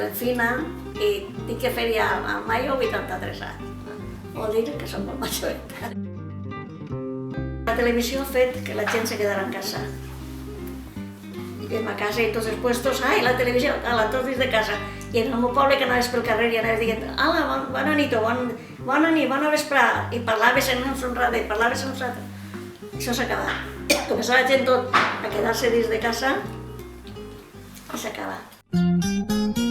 l'Encina i dic que faria al maio 83 anys. Vol dir que som molt majoreta. La televisió ha fet que la gent se quedara en casa. En ma casa i tots els puestos, ai, la televisió, ala, tots dins de casa. I en el meu poble que anaves pel carrer i anaves dient, ala, bona nit, bona nit, bona vesprada. I parlaves en un sonrada, i parlaves en un altre. Això s'ha acabat. Començava la gent tot a quedar-se dins de casa i s'ha acabat.